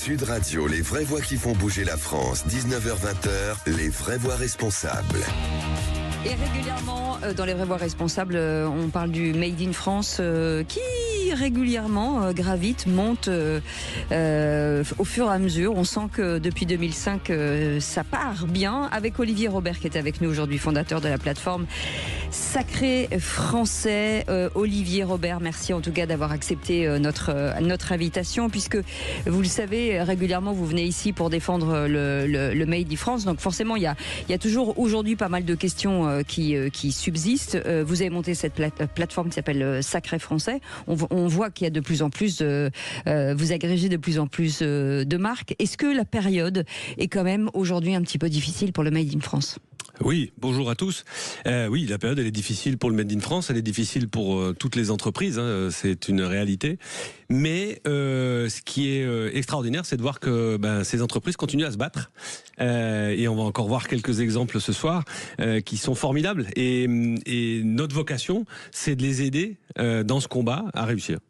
Sud Radio, les vraies voix qui font bouger la France, 19h-20h, les vraies voix responsables. Et régulièrement, dans les vraies voix responsables, on parle du Made in France qui régulièrement gravite, monte au fur et à mesure. On sent que depuis 2005, ça part bien. Avec Olivier Robert qui est avec nous aujourd'hui, fondateur de la plateforme Sacré Français. Olivier Robert, merci en tout cas d'avoir accepté notre invitation, puisque vous le savez, régulièrement vous venez ici pour défendre le Made in France. Donc forcément, il y a toujours aujourd'hui pas mal de questions qui subsistent. Vous avez monté cette plateforme qui s'appelle Sacré Français. On voit qu'il y a de plus en plus, vous agrégez de plus en plus de marques. Est-ce que la période est quand même aujourd'hui un petit peu difficile pour le Made in France ? Oui, bonjour à tous. Oui, la période elle est difficile pour le Made in France, elle est difficile pour toutes les entreprises, hein, c'est une réalité. Mais ce qui est extraordinaire, c'est de voir que ces entreprises continuent à se battre. Et on va encore voir quelques exemples ce soir qui sont formidables. Et notre vocation, c'est de les aider dans ce combat à réussir.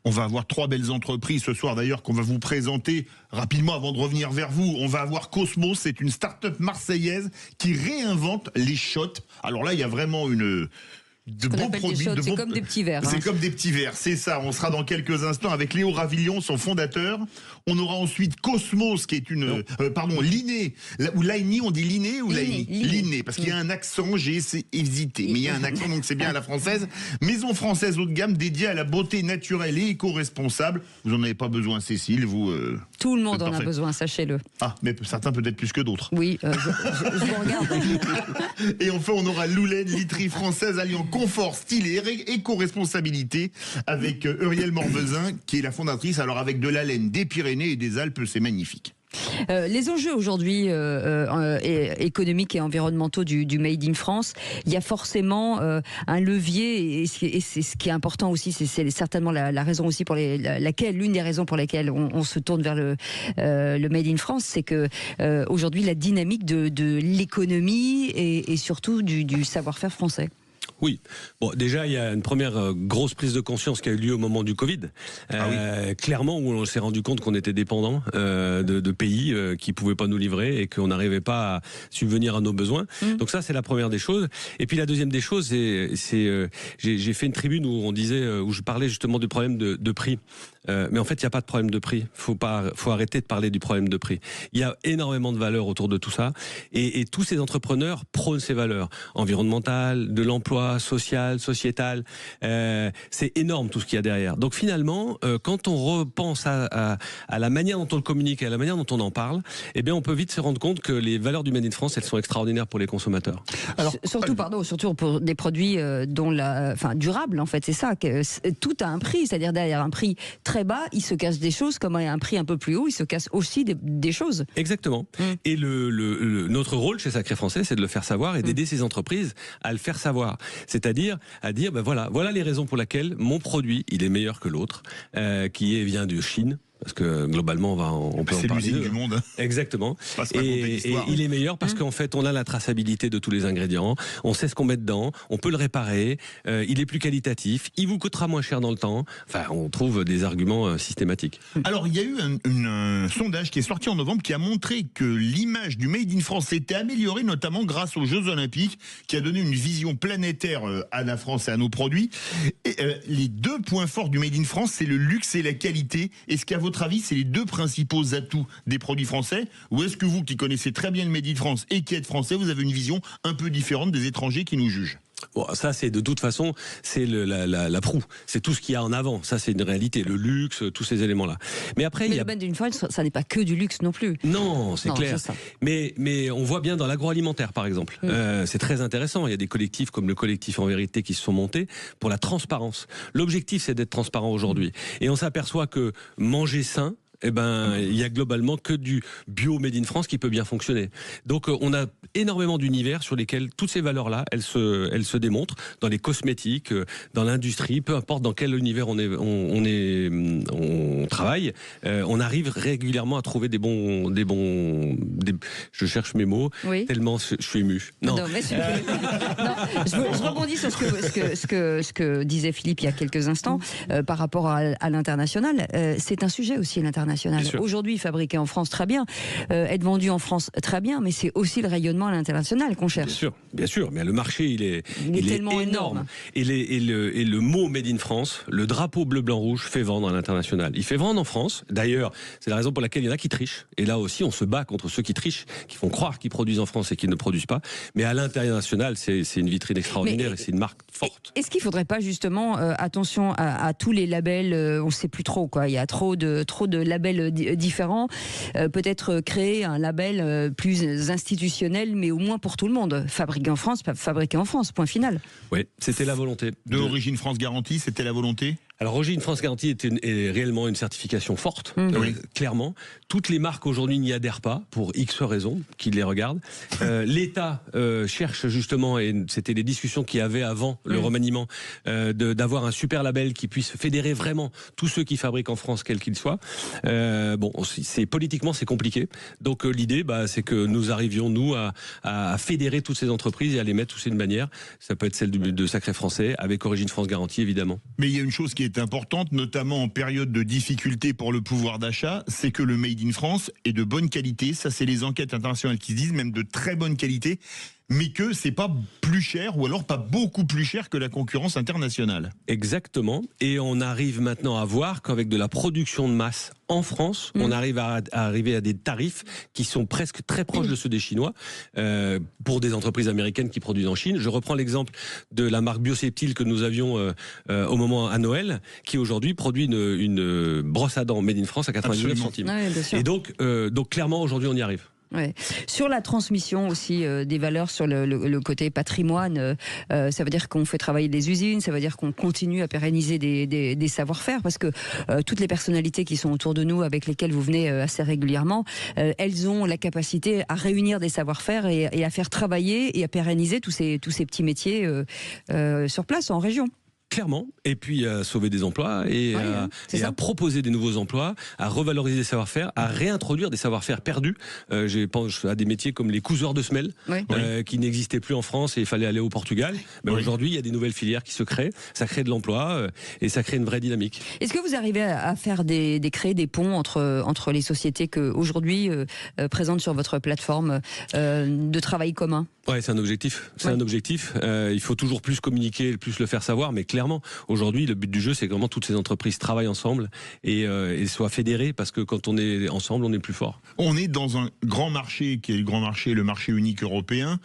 On va avoir 3 belles entreprises ce soir d'ailleurs qu'on va vous présenter rapidement avant de revenir vers vous. On va avoir Cosmos, c'est une start-up marseillaise qui réinvente les shots. Alors là, il y a vraiment de bons produits. C'est comme des petits verres. C'est comme des petits verres, c'est ça. On sera dans quelques instants avec Léo Ravillon, son fondateur. On aura ensuite Cosmos, qui est Linné. Ou Laini, on dit Linné ou Laini ? Linné, parce qu'il y a un accent, j'ai hésité. Mais il y a un accent, donc c'est bien à la française. Maison française haut de gamme dédiée à la beauté naturelle et éco-responsable. Vous n'en avez pas besoin, Cécile, vous... Tout le monde en a besoin, sachez-le. Ah, mais certains peut-être plus que d'autres. Oui, je vous regarde. Et enfin, on aura Loulaine, literie française alliant confort, style et éco-responsabilité avec Uriel Morvezin, qui est la fondatrice. Alors avec de la laine des Pyrénées et des Alpes, c'est magnifique. Les enjeux aujourd'hui économiques et environnementaux du Made in France, il y a forcément un levier, et c'est ce qui est important aussi, c'est certainement la raison aussi pour l'une des raisons pour lesquelles on se tourne vers le Made in France, c'est que aujourd'hui la dynamique de l'économie et surtout du savoir-faire français. Oui. Bon, déjà, il y a une première grosse prise de conscience qui a eu lieu au moment du Covid. Clairement, où on s'est rendu compte qu'on était dépendant de pays qui pouvaient pas nous livrer et qu'on n'arrivait pas à subvenir à nos besoins. Donc ça, c'est la première des choses. Et puis la deuxième des choses, j'ai fait une tribune où je parlais justement du problème de prix. Mais en fait, il n'y a pas de problème de prix. Faut arrêter de parler du problème de prix. Il y a énormément de valeurs autour de tout ça. Et tous ces entrepreneurs prônent ces valeurs environnementales, de l'emploi, social, sociétal. C'est énorme tout ce qu'il y a derrière. Donc finalement, quand on repense à la manière dont on le communique, à la manière dont on en parle, eh bien, on peut vite se rendre compte que les valeurs du Made in France, elles sont extraordinaires pour les consommateurs. Alors, surtout pour des produits durables, en fait, c'est ça. Tout a un prix, c'est-à-dire derrière un prix très bas, il se cache des choses, comme à un prix un peu plus haut, il se casse aussi des choses. Exactement. Et notre rôle chez Sacré Français, c'est de le faire savoir et d'aider ces entreprises à le faire savoir. C'est-à-dire à dire, voilà les raisons pour lesquelles mon produit, il est meilleur que l'autre, qui vient de Chine. Parce que globalement, on peut en parler. C'est l'usine du monde. Exactement. Et il est meilleur parce qu'en fait, on a la traçabilité de tous les ingrédients. On sait ce qu'on met dedans. On peut le réparer. Il est plus qualitatif. Il vous coûtera moins cher dans le temps. Enfin, on trouve des arguments systématiques. Alors, il y a eu un sondage qui est sorti en novembre qui a montré que l'image du Made in France s'était améliorée, notamment grâce aux Jeux Olympiques, qui a donné une vision planétaire à la France et à nos produits. Et les 2 points forts du Made in France, c'est le luxe et la qualité. Est-ce qu'à votre avis, c'est les 2 principaux atouts des produits français, ou est-ce que vous, qui connaissez très bien le Made in France et qui êtes français, vous avez une vision un peu différente des étrangers qui nous jugent ? Bon, ça, c'est de toute façon, c'est la proue. C'est tout ce qu'il y a en avant. Ça, c'est une réalité. Le luxe, tous ces éléments-là. Mais après, le Made in France, ça n'est pas que du luxe non plus. Non, c'est clair. C'est ça. Mais on voit bien dans l'agroalimentaire, par exemple. C'est très intéressant. Il y a des collectifs comme le collectif En Vérité qui se sont montés pour la transparence. L'objectif, c'est d'être transparent aujourd'hui. Et on s'aperçoit que manger sain, il y a globalement que du bio Made in France qui peut bien fonctionner. Donc on a énormément d'univers sur lesquels toutes ces valeurs-là, elles se démontrent dans les cosmétiques, dans l'industrie, peu importe dans quel univers on travaille, on arrive régulièrement à trouver je cherche mes mots, tellement je suis ému. Non, je rebondis sur ce que disait Philippe il y a quelques instants par rapport à l'international. C'est un sujet aussi, l'international. l'international. Aujourd'hui, fabriqué en France, très bien. Être vendu en France, très bien, mais c'est aussi le rayonnement à l'international qu'on cherche. Bien sûr, mais le marché, il est tellement énorme. Et le mot Made in France, le drapeau bleu, blanc, rouge, fait vendre à l'international. Il fait vendre en France. D'ailleurs, c'est la raison pour laquelle il y en a qui trichent. Et là aussi, on se bat contre ceux qui trichent, qui font croire qu'ils produisent en France et qui ne produisent pas. Mais à l'international, c'est une vitrine extraordinaire et c'est une marque forte. Est-ce qu'il ne faudrait pas justement, attention à tous les labels, on ne sait plus trop, quoi. Il y a trop de labels différents. Peut-être créer un label plus institutionnel, mais au moins pour tout le monde. Fabriqué en France, fabriqué en France, point final. Oui, c'était la volonté. De Origine France Garantie, c'était la volonté ? Alors Origine France Garantie est réellement une certification forte, clairement. Toutes les marques aujourd'hui n'y adhèrent pas, pour X raisons, qui les regardent. L'État cherche justement, et c'était les discussions qu'il y avait avant le remaniement, d'avoir un super label qui puisse fédérer vraiment tous ceux qui fabriquent en France, quels qu'ils soient. Politiquement, c'est compliqué. Donc l'idée, c'est que nous arrivions, nous, à fédérer toutes ces entreprises et à les mettre tous d'une manière. Ça peut être celle de Sacré Français, avec Origine France Garantie, évidemment. Mais il y a une chose qui est importante, notamment en période de difficulté pour le pouvoir d'achat, c'est que le Made in France est de bonne qualité. Ça, c'est les enquêtes internationales qui se disent, même de très bonne qualité, mais que c'est pas plus cher, ou alors pas beaucoup plus cher que la concurrence internationale. Exactement. Et on arrive maintenant à voir qu'avec de la production de masse en France, on arrive à arriver à des tarifs qui sont presque très proches de ceux des Chinois, pour des entreprises américaines qui produisent en Chine. Je reprends l'exemple de la marque Bioseptile que nous avions au moment à Noël, qui aujourd'hui produit une brosse à dents made in France à 99 centimes. Ouais, et donc clairement aujourd'hui on y arrive. Ouais. Sur la transmission aussi des valeurs, sur le côté patrimoine, ça veut dire qu'on fait travailler des usines, ça veut dire qu'on continue à pérenniser des savoir-faire, parce que toutes les personnalités qui sont autour de nous, avec lesquelles vous venez assez régulièrement, elles ont la capacité à réunir des savoir-faire et à faire travailler et à pérenniser tous ces petits métiers sur place, en région. Clairement, et puis à sauver des emplois et à proposer des nouveaux emplois, à revaloriser des savoir-faire, à réintroduire des savoir-faire perdus. Je pense à des métiers comme les couseurs de semelles, qui n'existaient plus en France et il fallait aller au Portugal. Mais aujourd'hui, il y a des nouvelles filières qui se créent, ça crée de l'emploi et ça crée une vraie dynamique. Est-ce que vous arrivez à faire créer des ponts entre les sociétés que aujourd'hui présentent sur votre plateforme de travail commun? Ouais, c'est un objectif. Un objectif. Il faut toujours plus communiquer, plus le faire savoir, mais clairement, aujourd'hui, le but du jeu, c'est que vraiment toutes ces entreprises travaillent ensemble et soient fédérées, parce que quand on est ensemble, on est plus fort. On est dans un grand marché qui est le marché unique européen.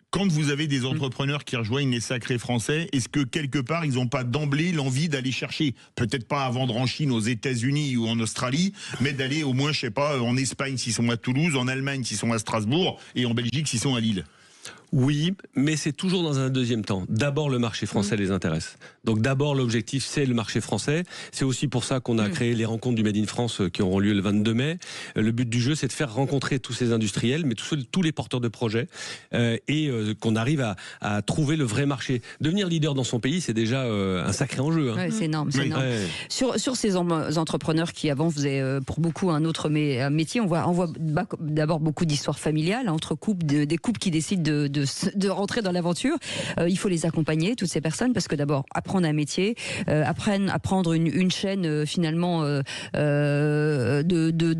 Quand vous avez des entrepreneurs qui rejoignent les Sacrés Français, est-ce que quelque part ils n'ont pas d'emblée l'envie d'aller chercher, peut-être pas à vendre en Chine, aux États-Unis ou en Australie, mais d'aller au moins, je sais pas, en Espagne s'ils sont à Toulouse, en Allemagne s'ils sont à Strasbourg et en Belgique s'ils sont à Lille? Oui, mais c'est toujours dans un deuxième temps. D'abord, le marché français les intéresse. Donc d'abord, l'objectif, c'est le marché français. C'est aussi pour ça qu'on a créé les rencontres du Made in France qui auront lieu le 22 mai. Le but du jeu, c'est de faire rencontrer tous ces industriels, mais tous les porteurs de projets, et qu'on arrive à trouver le vrai marché. Devenir leader dans son pays, c'est déjà un sacré enjeu. Ouais, c'est énorme. C'est énorme. Ouais. Sur ces entrepreneurs qui avant faisaient pour beaucoup un autre métier, on voit d'abord beaucoup d'histoires familiales entre couples, des couples qui décident de rentrer dans l'aventure. Il faut les accompagner, toutes ces personnes, parce que d'abord, apprendre un métier, apprendre une chaîne finalement de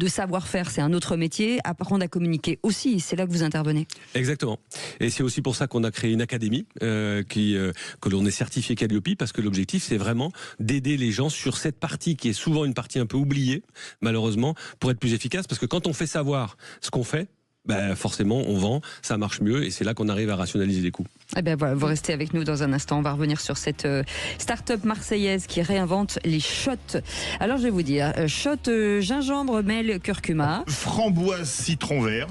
savoir-faire, c'est un autre métier. Apprendre à communiquer aussi, c'est là que vous intervenez. Exactement. Et c'est aussi pour ça qu'on a créé une académie que l'on est certifié Calliope, parce que l'objectif, c'est vraiment d'aider les gens sur cette partie qui est souvent une partie un peu oubliée, malheureusement, pour être plus efficace, parce que quand on fait savoir ce qu'on fait, forcément, on vend, ça marche mieux, et c'est là qu'on arrive à rationaliser les coûts. Eh bien, voilà, vous restez avec nous dans un instant. On va revenir sur cette start-up marseillaise qui réinvente les shots. Alors, je vais vous dire, shot gingembre, miel, curcuma. Framboise, citron vert.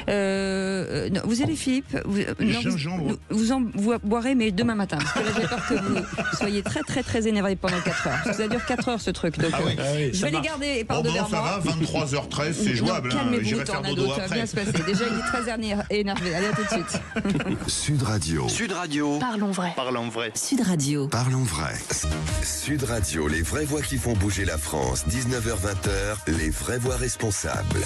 Non, vous allez, Philippe, gingembre. Vous en boirez, mais demain matin. Parce que là, j'ai peur que vous soyez très, très, très énervé pendant 4 heures. Parce que ça dure 4 heures, ce truc. Donc, je vais les garder par devers moi. Ça va, 23h13, c'est jouable. Calmez-vous, J'irai faire Tornado, dodo ça va après. bien se passer. Déjà, il est très énervé. Allez, à tout de suite. Sud Radio. Sud Radio. Parlons vrai. Parlons vrai. Sud Radio. Parlons vrai. Sud Radio, les vraies voix qui font bouger la France. 19h-20h, les vraies voix responsables.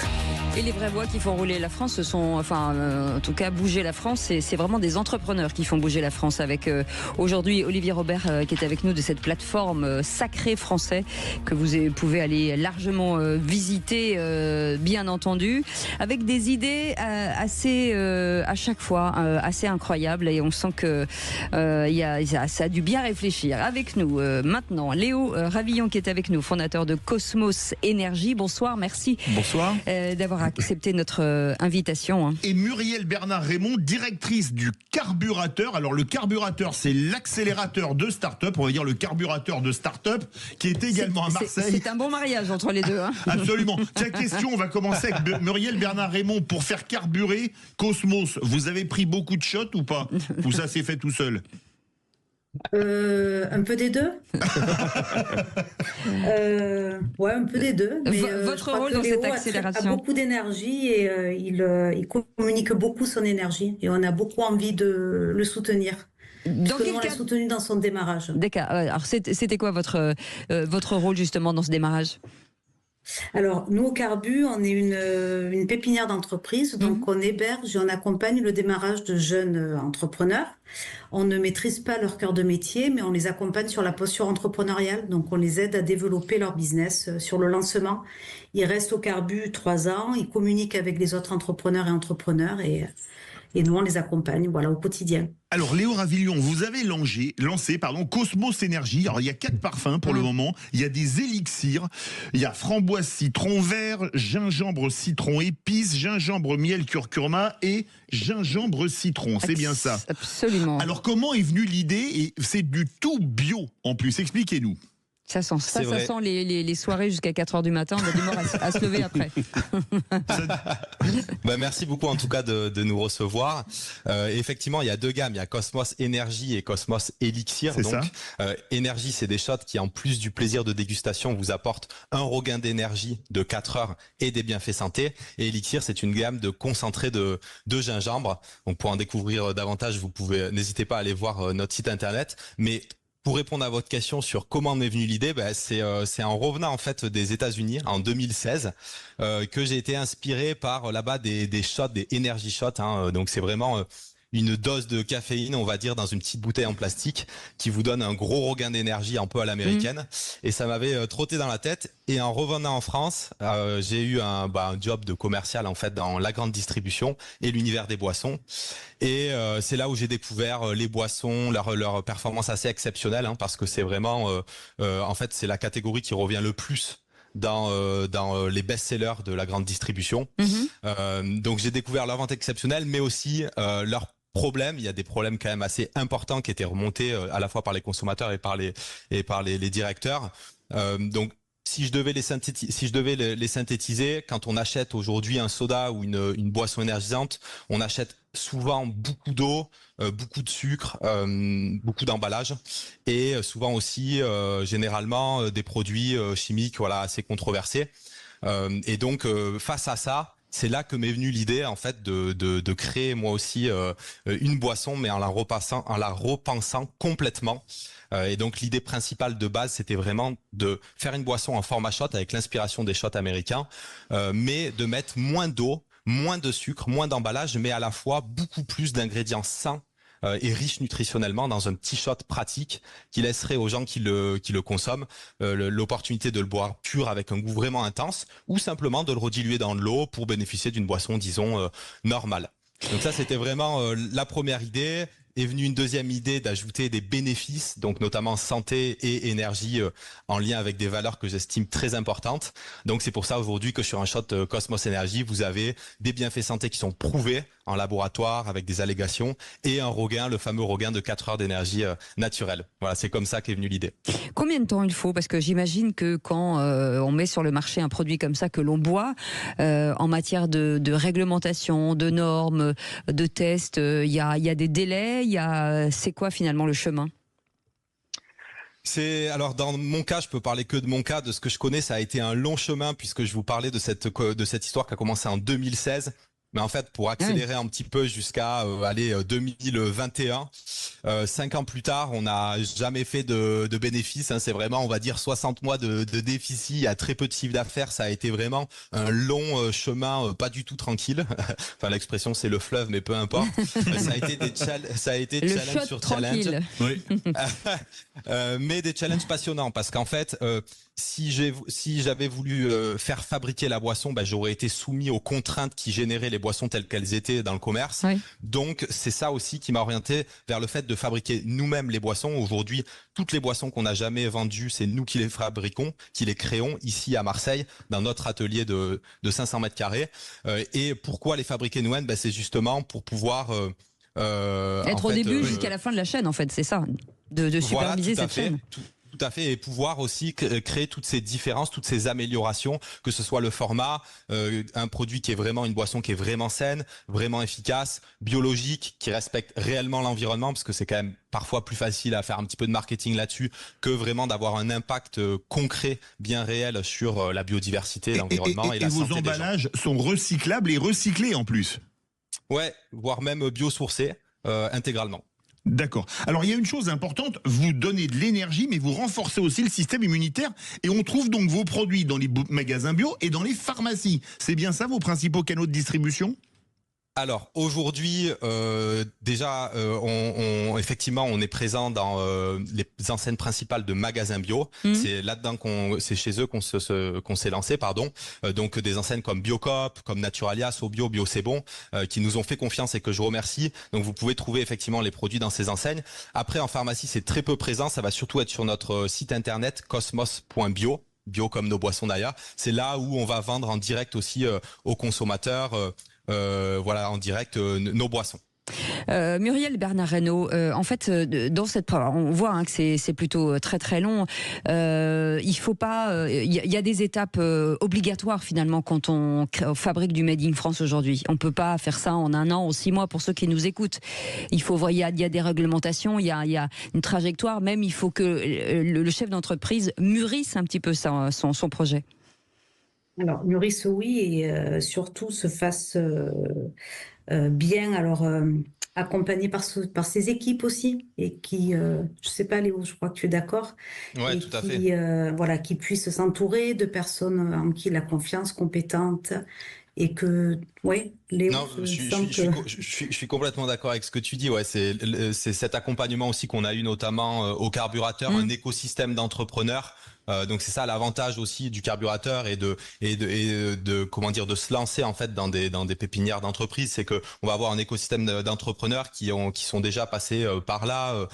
Et les vraies voix qui font rouler la France, ce sont, en tout cas, bouger la France, c'est vraiment des entrepreneurs qui font bouger la France. Avec aujourd'hui Olivier Robert qui est avec nous de cette plateforme Sacré Français que vous pouvez aller largement visiter, bien entendu, avec des idées assez, à chaque fois, assez incroyables. Et on sent que ça a dû bien réfléchir. Avec nous maintenant, Léo Ravillon qui est avec nous, fondateur de Cosmos Énergie. Bonsoir, merci. Bonsoir. D'avoir accepté notre invitation. Et Muriel Bernard-Raymond, directrice du carburateur. Alors le carburateur, c'est l'accélérateur de start-up, on va dire le carburateur de start-up, qui est également à Marseille. C'est un bon mariage entre les deux. Absolument. Tiens, question, on va commencer avec Muriel Bernard-Raymond. Pour faire carburer Cosmos, vous avez pris beaucoup de shots ou pas? Ou ça s'est fait tout seul? Un peu des deux. Ouais, un peu des deux. Mais, votre rôle dans cette accélération a beaucoup d'énergie et il communique beaucoup son énergie et on a beaucoup envie de le soutenir. Dans quel on l'a soutenu dans son démarrage. Alors c'était quoi votre rôle justement dans ce démarrage? Alors, nous, au Carbu, on est une pépinière d'entreprise, donc on héberge et on accompagne le démarrage de jeunes entrepreneurs. On ne maîtrise pas leur cœur de métier, mais on les accompagne sur la posture entrepreneuriale, donc on les aide à développer leur business sur le lancement. Ils restent au Carbu 3 ans, ils communiquent avec les autres entrepreneurs et entrepreneurs et nous, on les accompagne au quotidien. Alors, Léo Ravillon, vous avez lancé Cosmos Énergie. Alors, il y a 4 parfums pour le moment. Il y a des élixirs. Il y a framboise citron vert, gingembre citron épice, gingembre miel curcuma et gingembre citron. C'est bien ça? Absolument. Alors, comment est venue l'idée? Et c'est du tout bio en plus. Expliquez-nous. Ça sent les soirées jusqu'à 4h du matin, on a du mal à se lever après. Merci beaucoup en tout cas de nous recevoir. Effectivement, il y a 2 gammes, il y a Cosmos Énergie et Cosmos Élixir. Donc, Énergie, c'est des shots qui, en plus du plaisir de dégustation, vous apportent un regain d'énergie de 4 heures et des bienfaits santé. Et Élixir, c'est une gamme de concentré de gingembre. Donc, pour en découvrir davantage, n'hésitez pas à aller voir notre site internet. Mais pour répondre à votre question sur comment m'est venue l'idée, c'est en revenant en fait des États-Unis en 2016 que j'ai été inspiré par là-bas des shots, des energy shots. Donc c'est vraiment une dose de caféine, on va dire, dans une petite bouteille en plastique qui vous donne un gros regain d'énergie un peu à l'américaine. Et ça m'avait trotté dans la tête. Et en revenant en France, j'ai eu un job de commercial en fait dans la grande distribution et l'univers des boissons. Et c'est là où j'ai découvert les boissons, leur performance assez exceptionnelle, parce que c'est vraiment, en fait, c'est la catégorie qui revient le plus dans les best-sellers de la grande distribution. Donc j'ai découvert leur vente exceptionnelle, mais aussi leur problème. Il y a des problèmes quand même assez importants qui étaient remontés à la fois par les consommateurs et par les directeurs. Donc si je devais les synthétiser, quand on achète aujourd'hui un soda ou une boisson énergisante, on achète souvent beaucoup d'eau, beaucoup de sucre, beaucoup d'emballage et souvent aussi généralement des produits chimiques assez controversés. Et donc face à ça, c'est là que m'est venue l'idée en fait de créer moi aussi une boisson, mais en la repensant complètement. Et donc l'idée principale de base, c'était vraiment de faire une boisson en format shot avec l'inspiration des shots américains, mais de mettre moins d'eau, moins de sucre, moins d'emballage, mais à la fois beaucoup plus d'ingrédients sains et riches nutritionnellement dans un petit shot pratique qui laisserait aux gens qui le consomment l'opportunité de le boire pur avec un goût vraiment intense ou simplement de le rediluer dans de l'eau pour bénéficier d'une boisson, disons, normale. Donc ça, c'était vraiment la première idée. Est venue une deuxième idée d'ajouter des bénéfices, donc notamment santé et énergie en lien avec des valeurs que j'estime très importantes. Donc c'est pour ça aujourd'hui que sur un shot Cosmos Énergie, vous avez des bienfaits santé qui sont prouvés en laboratoire avec des allégations et un regain, le fameux regain de 4 heures d'énergie naturelle. Voilà, c'est comme ça qu'est venue l'idée. Combien de temps il faut? Parce que j'imagine que quand on met sur le marché un produit comme ça que l'on boit, en matière de réglementation, de normes, de tests, il y a des délais. C'est quoi finalement le chemin? Alors dans mon cas, je peux parler que de mon cas, de ce que je connais, ça a été un long chemin puisque je vous parlais de cette histoire qui a commencé en 2016. Mais en fait, pour accélérer un petit peu jusqu'à 2021, 5 ans plus tard, on n'a jamais fait de bénéfices. Hein. C'est vraiment, on va dire, 60 mois de déficit. Il y a très peu de chiffre d'affaires. Ça a été vraiment un long chemin, pas du tout tranquille. Enfin, l'expression, c'est le fleuve, mais peu importe. Ça a été challenge sur challenge. Oui. Mais des challenges passionnants parce qu'en fait, si j'avais voulu faire fabriquer la boisson, j'aurais été soumis aux contraintes qui généraient les boissons telles qu'elles étaient dans le commerce. Oui. Donc c'est ça aussi qui m'a orienté vers le fait de fabriquer nous-mêmes les boissons. Aujourd'hui, toutes les boissons qu'on n'a jamais vendues, c'est nous qui les fabriquons, qui les créons ici à Marseille, dans notre atelier de 500 mètres carrés. Et pourquoi les fabriquer nous-mêmes? C'est justement pour pouvoir être au début jusqu'à la fin de la chaîne, en fait, c'est ça, de superviser cette chaîne. Tout à fait, et pouvoir aussi créer toutes ces différences, toutes ces améliorations, que ce soit le format, un produit qui est vraiment une boisson qui est vraiment saine, vraiment efficace, biologique, qui respecte réellement l'environnement, parce que c'est quand même parfois plus facile à faire un petit peu de marketing là-dessus que vraiment d'avoir un impact concret, bien réel sur la biodiversité, l'environnement et la santé des gens. Et vos emballages sont recyclables et recyclés en plus. Ouais, voire même biosourcés intégralement. D'accord. Alors il y a une chose importante, vous donnez de l'énergie, mais vous renforcez aussi le système immunitaire. Et on trouve donc vos produits dans les magasins bio et dans les pharmacies. C'est bien ça vos principaux canaux de distribution ? Alors aujourd'hui, déjà, effectivement, on est présent dans les enseignes principales de magasins bio. C'est là-dedans c'est chez eux qu'on s'est lancé, pardon. Donc des enseignes comme Biocoop, comme Naturalia, Sobio, Bio c'est bon, qui nous ont fait confiance et que je remercie. Donc vous pouvez trouver effectivement les produits dans ces enseignes. Après, en pharmacie, c'est très peu présent. Ça va surtout être sur notre site internet cosmos.bio. Bio comme nos boissons d'ailleurs. C'est là où on va vendre en direct aussi aux consommateurs. En direct nos boissons. Muriel Bernard-Reynaud, en fait, dans cette, on voit que c'est plutôt très très long. Il faut pas, il y a des étapes obligatoires finalement quand on fabrique du Made in France aujourd'hui. On peut pas faire ça en 1 an ou 6 mois pour ceux qui nous écoutent. Il y a des réglementations, il y a une trajectoire. Même il faut que le chef d'entreprise mûrisse un petit peu son projet. Alors, mûrisse, oui, et surtout se fasse bien, accompagné par ses équipes aussi, et qui, je sais pas Léo, je crois que tu es d'accord, ouais, tout à fait. Qui puissent s'entourer de personnes en qui la confiance, compétentes, et que, Léo, non, je suis complètement d'accord avec ce que tu dis. Ouais, c'est cet accompagnement aussi qu'on a eu notamment au carburateur, un écosystème d'entrepreneurs. Donc c'est ça l'avantage aussi du carburateur et de se lancer en fait dans des pépinières d'entreprise, c'est que on va avoir un écosystème d'entrepreneurs qui sont déjà passés par là,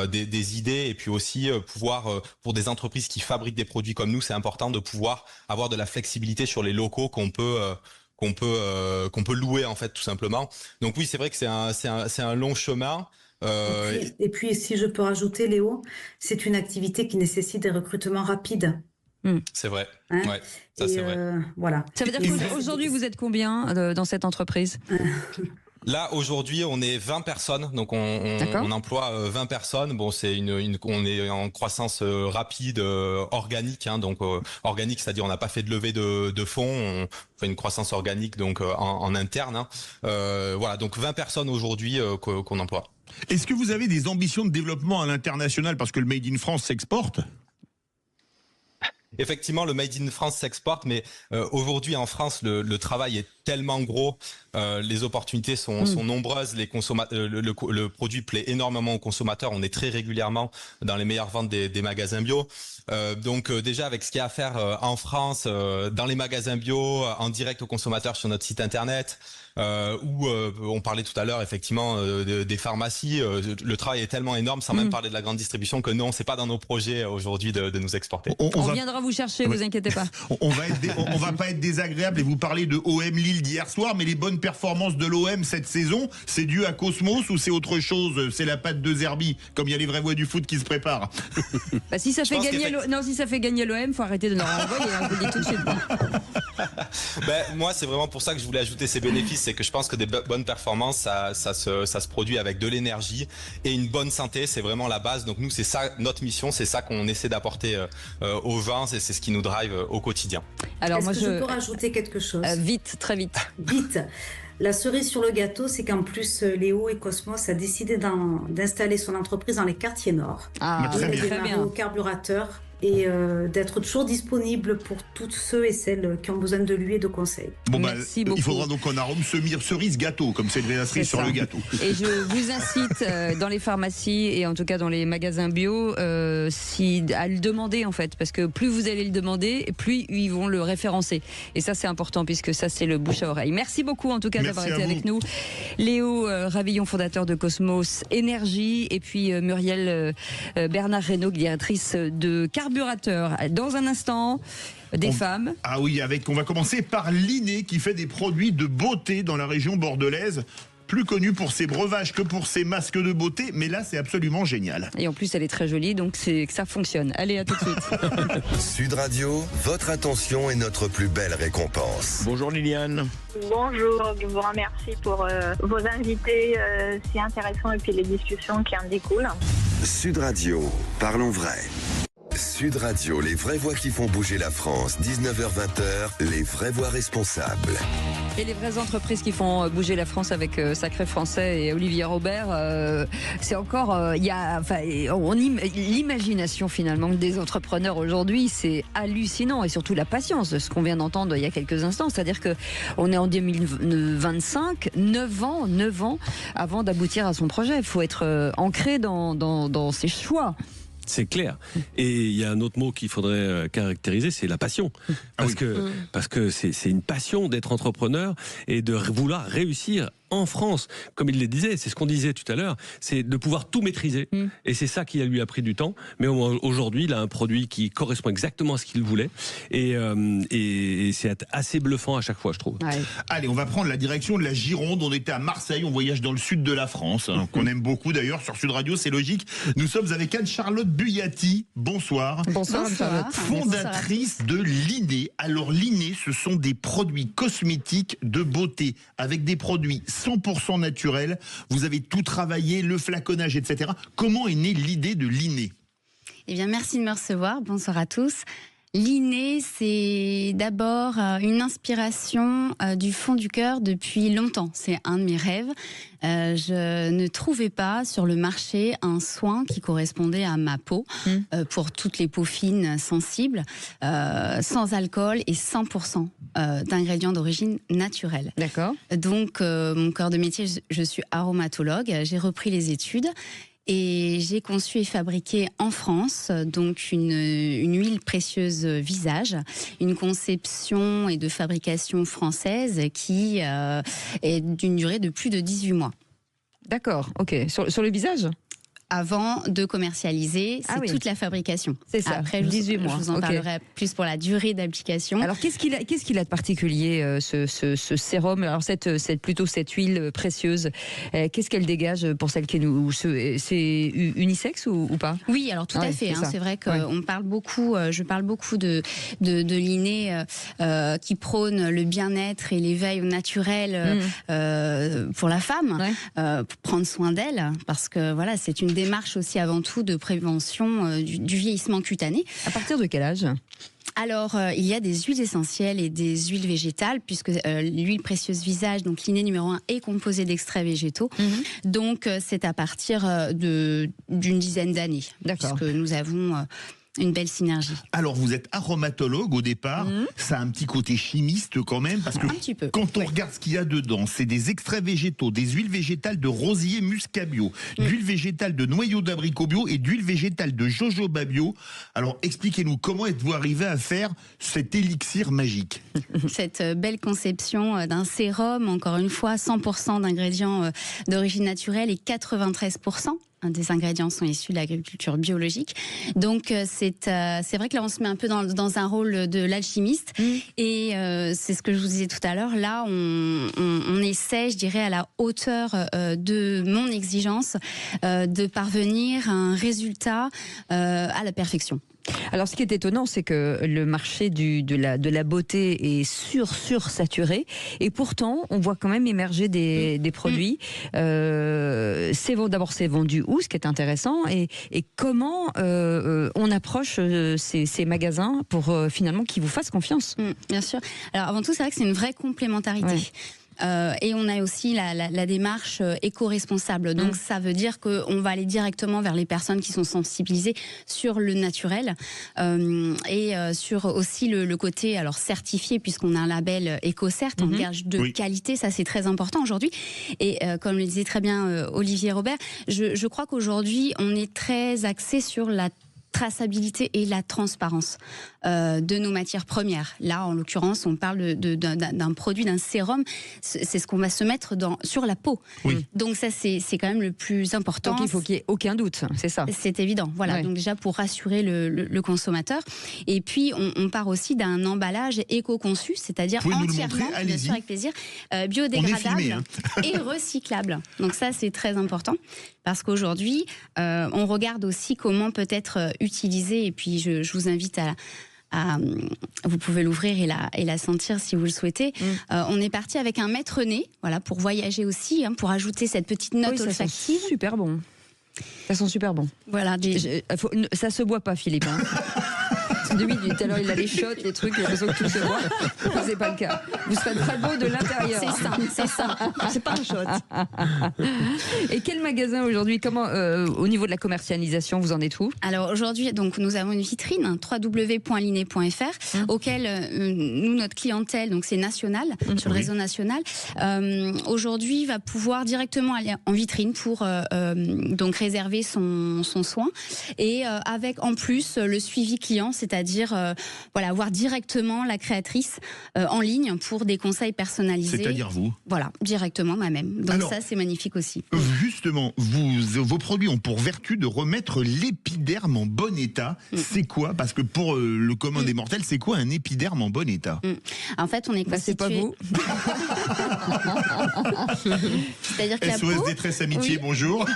des idées, et puis aussi pouvoir pour des entreprises qui fabriquent des produits comme nous, c'est important de pouvoir avoir de la flexibilité sur les locaux qu'on peut louer en fait tout simplement. Donc oui, c'est vrai que c'est un long chemin. Et puis, si je peux rajouter, Léo, c'est une activité qui nécessite des recrutements rapides. C'est vrai. Ouais, ça c'est vrai. Voilà. Ça veut dire qu'aujourd'hui, vous êtes combien dans cette entreprise ? Là aujourd'hui on est 20 personnes, donc on emploie 20 personnes. Bon, c'est on est en croissance rapide, organique, donc organique, c'est-à-dire on n'a pas fait de levée de fonds, on fait une croissance organique donc en interne. Voilà, donc 20 personnes aujourd'hui qu'on emploie. Est-ce que vous avez des ambitions de développement à l'international parce que le Made in France s'exporte ? Effectivement, le Made in France s'exporte, mais aujourd'hui en France, le travail est tellement gros, les opportunités sont nombreuses, les le produit plaît énormément aux consommateurs. On est très régulièrement dans les meilleures ventes des magasins bio. Donc déjà avec ce qu'il y a à faire en France, dans les magasins bio, en direct aux consommateurs sur notre site internet. Où on parlait tout à l'heure effectivement des pharmacies, le travail est tellement énorme, sans même parler de la grande distribution, que non, c'est pas dans nos projets aujourd'hui de nous exporter. On viendra vous chercher, vous inquiétez pas. On va pas être désagréable et vous parler de OM Lille d'hier soir, mais les bonnes performances de l'OM cette saison, c'est dû à Cosmos ou c'est autre chose? C'est la patte de Zerbi, comme il y a les vraies voix du foot qui se préparent. Si ça fait gagner si ça fait gagner l'OM, faut arrêter de nous renvoyer, je vous le dis tout de suite. Moi, c'est vraiment pour ça que je voulais ajouter ces bénéfices, c'est que je pense que des bonnes performances, ça se produit avec de l'énergie et une bonne santé, c'est vraiment la base. Donc nous, c'est ça notre mission, c'est ça qu'on essaie d'apporter aux gens, c'est ce qui nous drive au quotidien. Alors Est-ce que je peux rajouter quelque chose? Vite, très vite. Vite. La cerise sur le gâteau, c'est qu'en plus, Léo et Cosmos a décidé d'installer son entreprise dans les quartiers nord. Très bien. Au carburateur et d'être toujours disponible pour tous ceux et celles qui ont besoin de lui et de conseils. Merci beaucoup. Il faudra donc qu'on arôme cerise gâteau, comme c'est la cerise sur le gâteau. Et je vous incite dans les pharmacies et en tout cas dans les magasins bio à le demander en fait, parce que plus vous allez le demander, plus ils vont le référencer. Et ça c'est important puisque ça c'est le bouche à oreille. Merci beaucoup en tout cas d'avoir été avec nous. Léo Ravillon, fondateur de Cosmos Énergie, et puis Muriel Bernard Reynaud, directrice de Carburateur. Dans un instant, des femmes. Ah oui, on va commencer par Linné qui fait des produits de beauté dans la région bordelaise. Plus connue pour ses breuvages que pour ses masques de beauté, mais là c'est absolument génial. Et en plus elle est très jolie, donc c'est que ça fonctionne. Allez, à tout de suite. Sud Radio, votre attention est notre plus belle récompense. Bonjour Liliane. Bonjour, je vous remercie pour vos invités si intéressants et puis les discussions qui en découlent. Sud Radio, parlons vrai. Sud Radio, les vraies voix qui font bouger la France, 19h-20h, les vraies voix responsables. Et les vraies entreprises qui font bouger la France avec Sacré Français et Olivier Robert, c'est encore, l'imagination finalement des entrepreneurs aujourd'hui, c'est hallucinant, et surtout la patience, ce qu'on vient d'entendre il y a quelques instants, c'est-à-dire que on est en 2025, 9 ans avant d'aboutir à son projet. Il faut être ancré dans ses choix. C'est clair. Et il y a un autre mot qu'il faudrait caractériser, c'est la passion. Parce que c'est une passion d'être entrepreneur et de vouloir réussir en France. Comme il le disait, c'est ce qu'on disait tout à l'heure, c'est de pouvoir tout maîtriser. Et c'est ça qui lui a pris du temps. Mais aujourd'hui, il a un produit qui correspond exactement à ce qu'il voulait. Et c'est assez bluffant à chaque fois, je trouve. Ouais. Allez, on va prendre la direction de la Gironde. On était à Marseille, on voyage dans le sud de la France, qu'on aime beaucoup d'ailleurs sur Sud Radio, c'est logique. Nous sommes avec Anne-Charlotte Buyati. Bonsoir. Bonsoir, Anne-Charlotte. Fondatrice de Linné. Alors Linné, ce sont des produits cosmétiques de beauté avec des produits 100% naturels. Vous avez tout travaillé, le flaconnage, etc. Comment est née l'idée de Linné? Eh bien, merci de me recevoir. Bonsoir à tous. Linné, c'est d'abord une inspiration du fond du cœur depuis longtemps. C'est un de mes rêves. Je ne trouvais pas sur le marché un soin qui correspondait à ma peau, pour toutes les peaux fines sensibles, sans alcool et 100% d'ingrédients d'origine naturelle. D'accord. Donc, mon cœur de métier, je suis aromatologue. J'ai repris les études. Et j'ai conçu et fabriqué en France donc une huile précieuse visage, une conception et de fabrication française qui est d'une durée de plus de 18 mois. D'accord, ok. Sur le visage ? Avant de commercialiser, c'est toute la fabrication. C'est ça, après, 18 mois. Je vous en parlerai plus pour la durée d'application. Alors, qu'est-ce qu'il a de particulier, ce sérum? Alors, plutôt cette huile précieuse, qu'est-ce qu'elle dégage pour celles qui nous... C'est unisexe ou pas? Oui, alors tout à fait. C'est vrai qu'on parle beaucoup, je parle beaucoup de Linné qui prône le bien-être et l'éveil au naturel pour la femme, pour prendre soin d'elle, parce que voilà, c'est une démarche aussi avant tout de prévention du vieillissement cutané. À partir de quel âge ? Alors, il y a des huiles essentielles et des huiles végétales, puisque l'huile précieuse visage, donc Linné numéro 1, est composée d'extraits végétaux. Donc, c'est à partir d'une dizaine d'années. D'accord. Puisque nous avons... une belle synergie. Alors, vous êtes aromatologue au départ. Ça a un petit côté chimiste quand même, parce que quand on regarde ce qu'il y a dedans, c'est des extraits végétaux, des huiles végétales de rosier muscat bio, d'huile végétale de noyau d'abricot bio et d'huile végétale de jojoba bio. Alors, expliquez-nous, comment êtes-vous arrivé à faire cet élixir magique? Cette belle conception d'un sérum, encore une fois, 100% d'ingrédients d'origine naturelle et 93% des ingrédients sont issus de l'agriculture biologique. Donc c'est vrai que là on se met un peu dans un rôle de l'alchimiste et c'est ce que je vous disais tout à l'heure. Là on essaie, je dirais, à la hauteur de mon exigence de parvenir à un résultat à la perfection. Alors, ce qui est étonnant, c'est que le marché de la beauté est sursaturé, et pourtant, on voit quand même émerger des produits. D'abord, c'est vendu où, ce qui est intéressant, et comment on approche ces magasins pour finalement qu'ils vous fassent confiance. Bien sûr. Alors, avant tout, c'est vrai que c'est une vraie complémentarité. Ouais. Et on a aussi la démarche éco-responsable. Donc ça veut dire qu'on va aller directement vers les personnes qui sont sensibilisées sur le naturel et sur aussi le côté alors certifié, puisqu'on a un label EcoCert, un gage de qualité. Ça, c'est très important aujourd'hui. Et comme le disait très bien Olivier Robert, je crois qu'aujourd'hui, on est très axé sur la traçabilité et la transparence de nos matières premières. Là, en l'occurrence, on parle d'un produit, d'un sérum. C'est ce qu'on va se mettre sur la peau. Oui. Donc ça, c'est quand même le plus important. Donc il faut qu'il n'y ait aucun doute, c'est ça. C'est évident. Voilà. Ouais. Donc déjà pour rassurer le consommateur. Et puis on part aussi d'un emballage éco-conçu, c'est-à-dire entièrement, bien sûr avec plaisir, biodégradable et recyclable. Donc ça, c'est très important parce qu'aujourd'hui, on regarde aussi comment peut-être utiliser. Et puis je vous invite vous pouvez l'ouvrir et la sentir si vous le souhaitez. On est parti avec un maître-nez, voilà, pour voyager aussi, pour ajouter cette petite note olfactive. Ça sent super bon. Ça sent super bon. Voilà. Ça se boit pas, Philippe. Depuis tout à l'heure, il a les shots, les trucs, il a l'impression que tout se voit. C'est pas le cas. Vous serez très beau de l'intérieur. C'est ça. C'est pas un shot. Et quel magasin aujourd'hui, comment, au niveau de la commercialisation, vous en êtes où? Alors aujourd'hui, donc, nous avons une vitrine, www.liné.fr, auquel nous, notre clientèle, donc c'est national, sur le réseau national, aujourd'hui va pouvoir directement aller en vitrine pour donc réserver son soin, et avec en plus le suivi client, c'est-à-dire voilà, voir directement la créatrice en ligne pour des conseils personnalisés. C'est-à-dire vous? Voilà, directement moi-même. Donc alors, ça, c'est magnifique aussi. Justement, vos produits ont pour vertu de remettre l'épiderme en bon état. C'est quoi? Parce que pour le commun des mortels, c'est quoi un épiderme en bon état? En fait, on est constitué... c'est pas vous. C'est-à-dire que SOS la peau... Détresse Amitié, bonjour.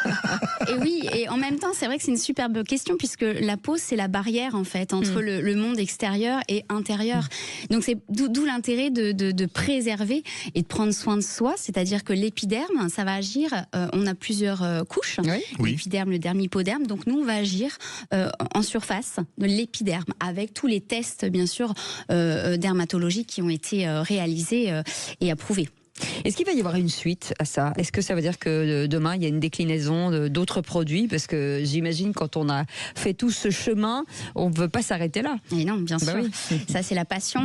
Et oui, et en même temps, c'est vrai que c'est une superbe question, puisque la peau, c'est la barrière, en fait, entre le monde extérieur et intérieur. Donc c'est d'où l'intérêt de préserver et de prendre soin de soi, c'est-à-dire que l'épiderme, ça va agir, on a plusieurs couches, l'épiderme, le derme, l'hypoderme, donc nous on va agir en surface de l'épiderme, avec tous les tests bien sûr dermatologiques qui ont été réalisés et approuvés. Est-ce qu'il va y avoir une suite à ça? Est-ce que ça veut dire que demain, il y a une déclinaison d'autres produits? Parce que j'imagine quand on a fait tout ce chemin, on ne veut pas s'arrêter là. Et non, bien sûr. Oui. Ça, c'est la passion.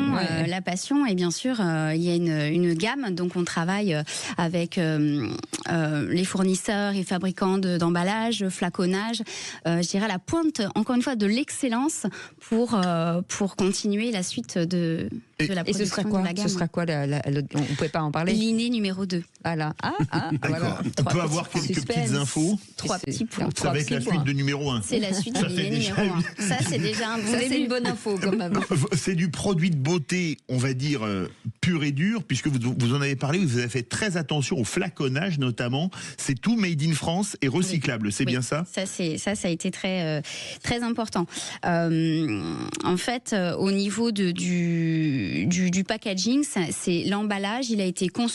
La passion, et bien sûr, il y a une gamme. Donc, on travaille avec les fournisseurs et fabricants d'emballage, flaconnage. Je dirais à la pointe, encore une fois, de l'excellence pour continuer la suite de la production de la gamme. Ce sera quoi on ne pouvait pas en parler? Liné numéro 2. Voilà. Voilà. On peut avoir quelques petites infos. 3 petits points. Ça va être la suite de numéro 1. C'est la suite de Liné numéro 1. Ça, c'est déjà un bon début. C'est une bonne info quand même. C'est du produit de beauté, on va dire, pur et dur, puisque vous en avez parlé, vous avez fait très attention au flaconnage notamment. C'est tout made in France et recyclable, c'est bien ça? Ça a été très, très important. En fait, au niveau du packaging, c'est l'emballage, il a été conçu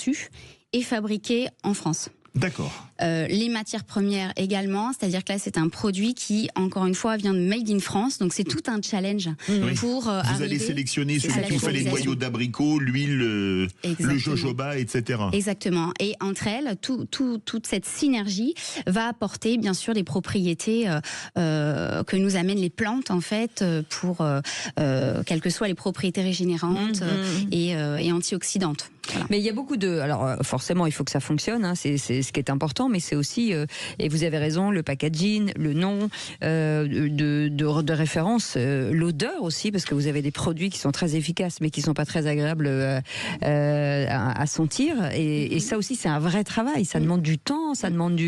et fabriqué en France. D'accord. Les matières premières également, c'est-à-dire que là c'est un produit qui, encore une fois, vient de Made in France, donc c'est tout un challenge pour vous allez sélectionner celui qui fait les noyaux d'abricot, l'huile, le jojoba, etc. Exactement. Et entre elles, toute cette synergie va apporter bien sûr les propriétés que nous amènent les plantes en fait, pour quelles que soient les propriétés régénérantes et antioxydantes. Voilà. Mais il y a beaucoup de... Alors forcément, il faut que ça fonctionne, hein, c'est ce qui est important, mais c'est aussi, et vous avez raison, le packaging, le nom de référence, l'odeur aussi, parce que vous avez des produits qui sont très efficaces, mais qui ne sont pas très agréables à sentir. Et ça aussi, c'est un vrai travail. Ça demande du temps, ça demande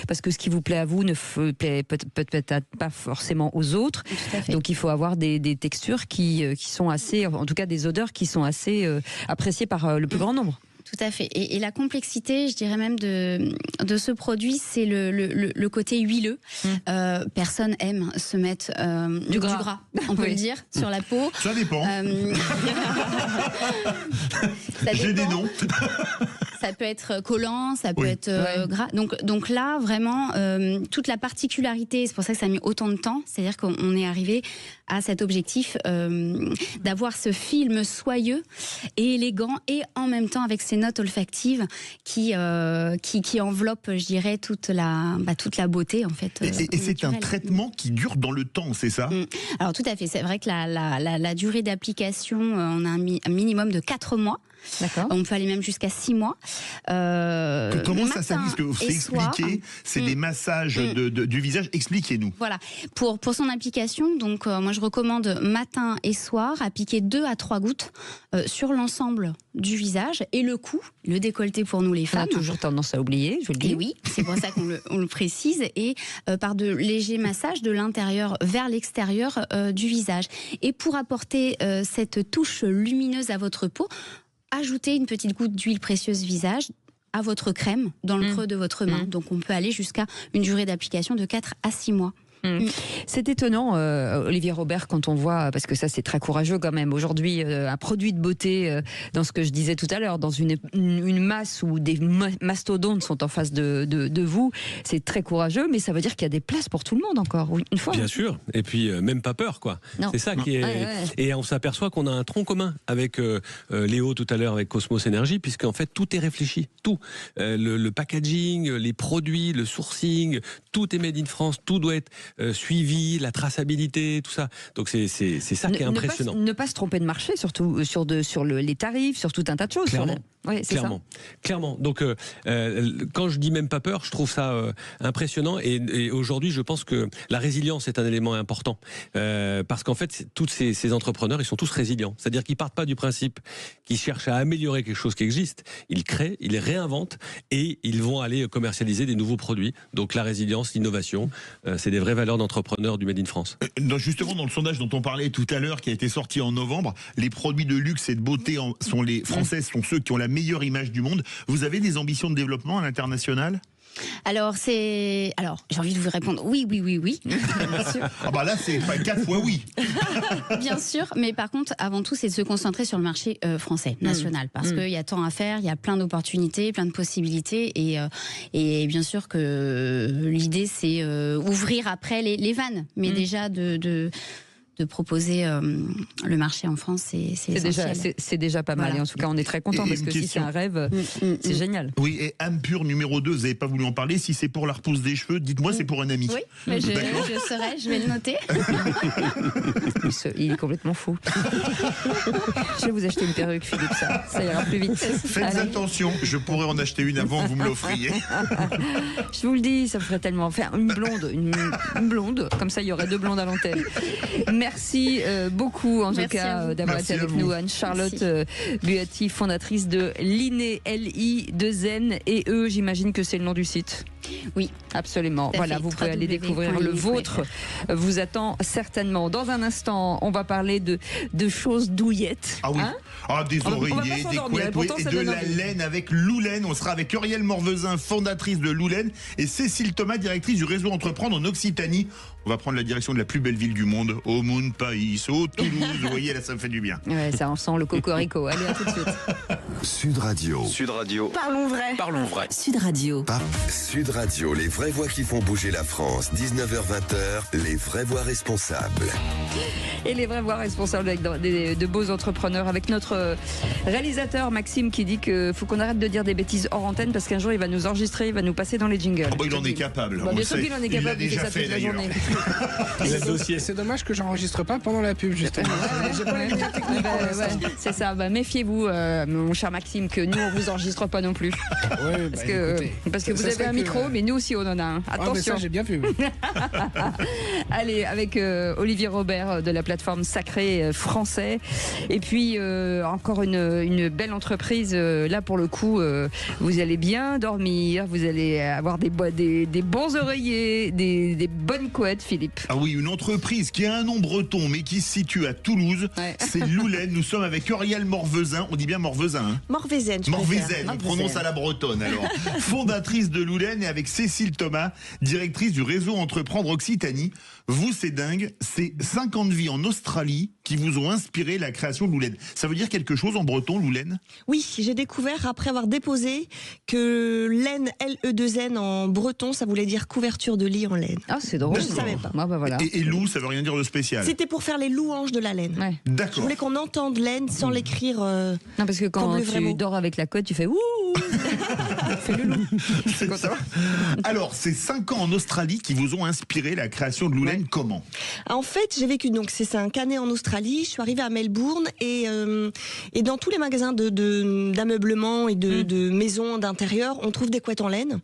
parce que ce qui vous plaît à vous ne plaît peut-être pas forcément aux autres. Donc il faut avoir des textures qui sont assez, en tout cas des odeurs qui sont assez appréciées par le plus grand nombre. Tout à fait. Et la complexité, je dirais même de ce produit, c'est le côté huileux. Personne aime se mettre du gras, on peut le dire, sur la peau. Ça dépend. J'ai des noms. Ça peut être collant, ça peut être gras. Donc là, vraiment, toute la particularité, c'est pour ça que ça a mis autant de temps, c'est-à-dire qu'on est arrivé à cet objectif d'avoir ce film soyeux et élégant et en même temps avec ces notes olfactives qui enveloppent, je dirais, toute la beauté en fait. Et c'est un traitement qui dure dans le temps, c'est ça? Alors tout à fait, c'est vrai que la durée d'application, on a un minimum de 4 mois. D'accord. On peut aller même jusqu'à 6 mois. Comment ça s'applique? Que c'est expliqué, c'est des massages du visage. Expliquez-nous. Voilà. Pour son application, donc moi je recommande matin et soir, appliquer 2 à 3 gouttes sur l'ensemble du visage et le cou, le décolleté pour nous les femmes. On a toujours tendance à oublier, je vous le dis. Et oui, c'est pour ça qu'on le précise. Et par de légers massages de l'intérieur vers l'extérieur du visage. Et pour apporter cette touche lumineuse à votre peau, ajoutez une petite goutte d'huile précieuse visage à votre crème dans le creux de votre main. Donc on peut aller jusqu'à une durée d'application de 4 à 6 mois. C'est étonnant, Olivier Robert, quand on voit, parce que ça c'est très courageux quand même, aujourd'hui un produit de beauté, dans ce que je disais tout à l'heure, dans une masse où des mastodontes sont en face de vous, c'est très courageux, mais ça veut dire qu'il y a des places pour tout le monde encore, une fois. Bien sûr, et puis même pas peur, quoi. C'est ça qui est... Et on s'aperçoit qu'on a un tronc commun avec Léo tout à l'heure, avec Cosmos Énergie, puisqu'en fait tout est réfléchi, tout. Le packaging, les produits, le sourcing, tout est made in France, tout doit être suivi, la traçabilité, tout ça. Donc c'est ça qui est impressionnant. Ne pas se tromper de marché, surtout sur les tarifs, sur tout un tas de choses. Clairement. Donc quand je dis même pas peur, je trouve ça impressionnant. Et aujourd'hui, je pense que la résilience est un élément important parce qu'en fait, tous ces entrepreneurs, ils sont tous résilients. C'est-à-dire qu'ils partent pas du principe qu'ils cherchent à améliorer quelque chose qui existe. Ils créent, ils réinventent et ils vont aller commercialiser des nouveaux produits. Donc la résilience, l'innovation, c'est des vraies valeurs d'entrepreneurs du Made in France. Justement, dans le sondage dont on parlait tout à l'heure, qui a été sorti en novembre, les produits de luxe et de beauté sont les Français, sont ceux qui ont la meilleure image du monde. Vous avez des ambitions de développement à l'international ? Alors j'ai envie de vous répondre oui. Bien sûr. Ah bah là c'est pas 4 fois oui. Bien sûr, mais par contre avant tout c'est de se concentrer sur le marché français, national, parce qu'il y a tant à faire, il y a plein d'opportunités, plein de possibilités et bien sûr que l'idée c'est ouvrir après les vannes, mais déjà de proposer le marché en France, c'est déjà pas mal. Voilà. Et en tout cas, on est très contents parce que si c'est un rêve, c'est génial. Oui, et âme pure numéro 2, vous n'avez pas voulu en parler. Si c'est pour la repousse des cheveux, dites-moi, c'est pour un ami. Oui, mais je saurai, je vais le noter. Il est complètement fou. Je vais vous acheter une perruque, Philippe, ça ira plus vite. Faites attention, je pourrais en acheter une avant, vous me l'offriez. Je vous le dis, ça me ferait tellement faire une blonde, comme ça il y aurait 2 blondes à l'antenne. Merci beaucoup en tout cas d'avoir été avec nous, Anne-Charlotte Buatti, fondatrice de Liné, L-I-2-N et E, j'imagine que c'est le nom du site. Oui, absolument. Voilà, vous pouvez aller découvrir le vôtre. Vous attend certainement. Dans un instant, on va parler de choses douillettes. Ah oui. Des oreillers, des couettes, et de la laine avec Loulen. On sera avec Uriel Morvezin, fondatrice de Loulen, et Cécile Thomas, directrice du réseau Entreprendre en Occitanie. On va prendre la direction de la plus belle ville du monde, au Moun Pays, au Toulouse. Vous voyez, là, ça me fait du bien. Ouais, ça en sent le cocorico. Allez, à tout de suite. Sud Radio. Parlons vrai. Sud Radio. Sud Radio, les vraies voix qui font bouger la France. 19h-20h, les vraies voix responsables. Et les vraies voix responsables avec de beaux entrepreneurs. Avec notre réalisateur Maxime qui dit qu'il faut qu'on arrête de dire des bêtises hors antenne parce qu'un jour il va nous enregistrer, il va nous passer dans les jingles. Il en est capable. Bien sûr qu'il en est capable, il fait ça toute la journée. C'est dommage que j'enregistre pas pendant la pub, justement. J'ai pas les meilleures techniques. C'est ça, méfiez-vous, mon cher Maxime, que nous on vous enregistre pas non plus. Parce que vous avez un micro, mais nous aussi on en a un. Attention. Ça j'ai bien vu. Allez, avec Olivier Robert de la plateforme Sacré Français. Et puis, encore une belle entreprise. Là, pour le coup, vous allez bien dormir, vous allez avoir des bons oreillers, des bonnes couettes, Philippe. Ah oui, une entreprise qui a un nom breton, mais qui se situe à Toulouse. Ouais. C'est Loulaine. Nous sommes avec Auriel Morvezin. On dit bien Morvezin, hein? Morvezen, on prononce à la bretonne, alors. Fondatrice de Loulaine, et avec Cécile Thomas, directrice du réseau Entreprendre Occitanie. Vous, c'est dingue, c'est 50 vies en Australie qui vous ont inspiré la création de Loulaine. Ça veut dire quelque chose en breton, Loulaine? Oui, j'ai découvert après avoir déposé que laine, L-E-2-N en breton, ça voulait dire couverture de lit en laine. Ah, c'est drôle. Je ne savais pas. Ah, bah voilà. Et loup, ça veut rien dire de spécial? C'était pour faire les louanges de la laine. Ouais. D'accord. Je voulais qu'on entende laine sans l'écrire. Non, parce que quand tu dors avec la couette, tu fais ouh. Fais le loup. C'est ça. Alors, c'est 5 ans en Australie qui vous ont inspiré la création de Loulaine. Comment? En fait, j'ai vécu donc c'est 5 années en Australie. Je suis arrivée à Melbourne et dans tous les magasins d'ameublement et de maisons d'intérieur, on trouve des couettes en laine.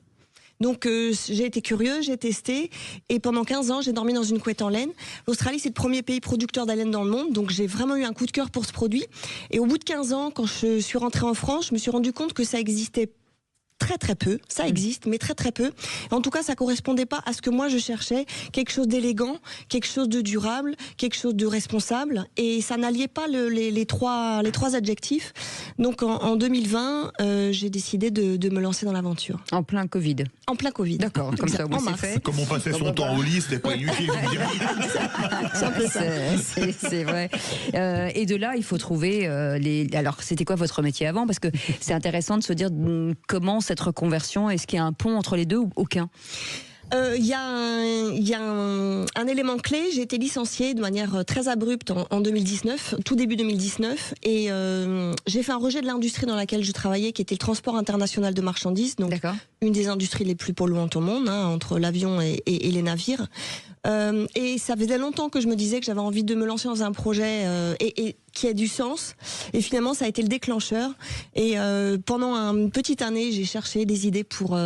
Donc j'ai été curieuse, j'ai testé et pendant 15 ans j'ai dormi dans une couette en laine. L'Australie c'est le premier pays producteur de laine dans le monde, donc j'ai vraiment eu un coup de cœur pour ce produit. Et au bout de 15 ans, quand je suis rentrée en France, je me suis rendu compte que ça existait très peu, ça existe, mais très peu. En tout cas, ça correspondait pas à ce que moi je cherchais, quelque chose d'élégant, quelque chose de durable, quelque chose de responsable, et ça n'alliait pas les trois adjectifs. Donc en 2020, j'ai décidé de me lancer dans l'aventure. En plein Covid. En plein Covid. D'accord, comme ça, moi c'est fait. Comme on passait son temps au lit, c'était pas inutile. C'est vrai. Et de là, il faut trouver Alors, c'était quoi votre métier avant? Parce que c'est intéressant de se dire comment cette reconversion, est-ce qu'il y a un pont entre les deux ou aucun? Il y a un élément clé. J'ai été licenciée de manière très abrupte en 2019, tout début 2019, et j'ai fait un rejet de l'industrie dans laquelle je travaillais, qui était le transport international de marchandises, donc une des industries les plus polluantes au monde, hein, entre l'avion et les navires. Et ça faisait longtemps que je me disais que j'avais envie de me lancer dans un projet et qui a du sens. Et finalement, ça a été le déclencheur. Et pendant une petite année, j'ai cherché des idées pour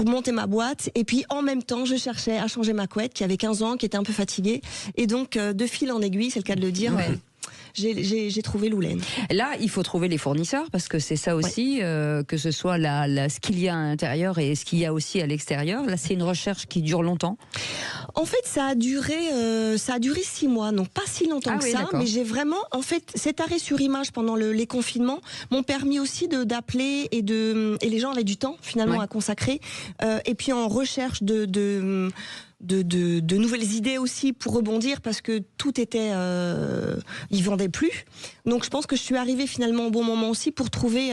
monter ma boîte, et puis en même temps je cherchais à changer ma couette qui avait 15 ans, qui était un peu fatiguée, et donc de fil en aiguille, c'est le cas de le dire, j'ai trouvé Loulaine. Là, il faut trouver les fournisseurs, parce que c'est ça aussi, que ce soit ce qu'il y a à l'intérieur et ce qu'il y a aussi à l'extérieur. Là, c'est une recherche qui dure longtemps. En fait, ça a duré 6 mois, donc pas si longtemps que ça, mais j'ai vraiment, en fait, cet arrêt sur image pendant les confinements m'ont permis aussi d'appeler et les gens avaient du temps finalement à consacrer, et puis en recherche de nouvelles idées aussi pour rebondir, parce que tout était ils vendaient plus. Donc je pense que je suis arrivée finalement au bon moment aussi pour trouver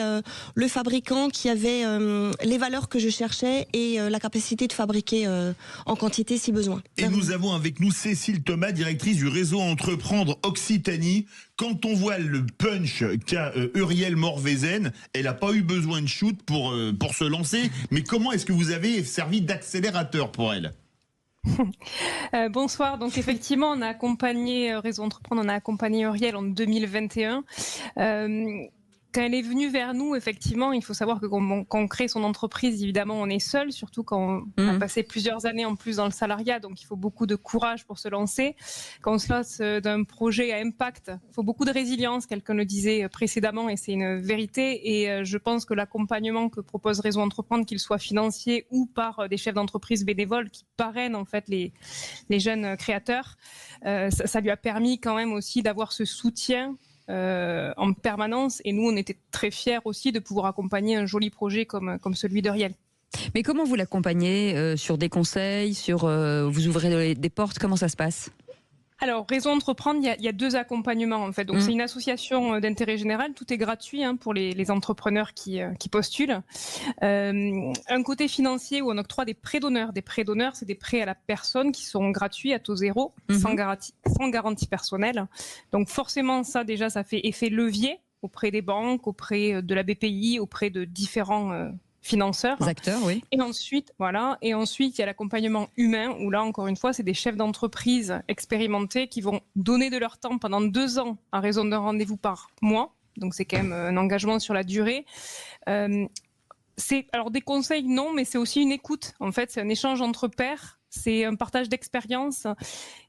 le fabricant qui avait les valeurs que je cherchais et la capacité de fabriquer en quantité si besoin. Et nous avons avec nous Cécile Thomas, directrice du réseau Entreprendre Occitanie. Quand on voit le punch qu'a Auriel Morvezen, elle n'a pas eu besoin de shoot pour se lancer, mais comment est-ce que vous avez servi d'accélérateur pour elle? Bonsoir. Donc effectivement, on a accompagné Réseau Entreprendre, on a accompagné Auriel en 2021. Quand elle est venue vers nous, effectivement, il faut savoir que quand on crée son entreprise, évidemment, on est seul, surtout quand on a passé plusieurs années en plus dans le salariat, donc il faut beaucoup de courage pour se lancer. Quand on se lance d'un projet à impact, il faut beaucoup de résilience, quelqu'un le disait précédemment, et c'est une vérité. Et je pense que l'accompagnement que propose Réseau Entreprendre, qu'il soit financier ou par des chefs d'entreprise bénévoles qui parrainent en fait les jeunes créateurs, ça lui a permis quand même aussi d'avoir ce soutien en permanence, et nous on était très fiers aussi de pouvoir accompagner un joli projet comme celui d'Auriel. Mais comment vous l'accompagnez, sur des conseils, vous ouvrez des portes, comment ça se passe? Alors, Réseau Entreprendre, il y a 2 accompagnements en fait. Donc, c'est une association d'intérêt général. Tout est gratuit pour les entrepreneurs qui postulent. Un côté financier où on octroie des prêts d'honneur. Des prêts d'honneur, c'est des prêts à la personne qui sont gratuits à taux zéro, sans garantie personnelle. Donc, forcément, ça déjà, ça fait effet levier auprès des banques, auprès de la BPI, auprès de différents financeurs. Acteurs, oui. Et ensuite, il y a l'accompagnement humain, où là, encore une fois, c'est des chefs d'entreprise expérimentés qui vont donner de leur temps pendant 2 ans à raison d'un rendez-vous par mois. Donc, c'est quand même un engagement sur la durée. Alors, des conseils, non, mais c'est aussi une écoute. En fait, c'est un échange entre pairs. c'est un partage d'expérience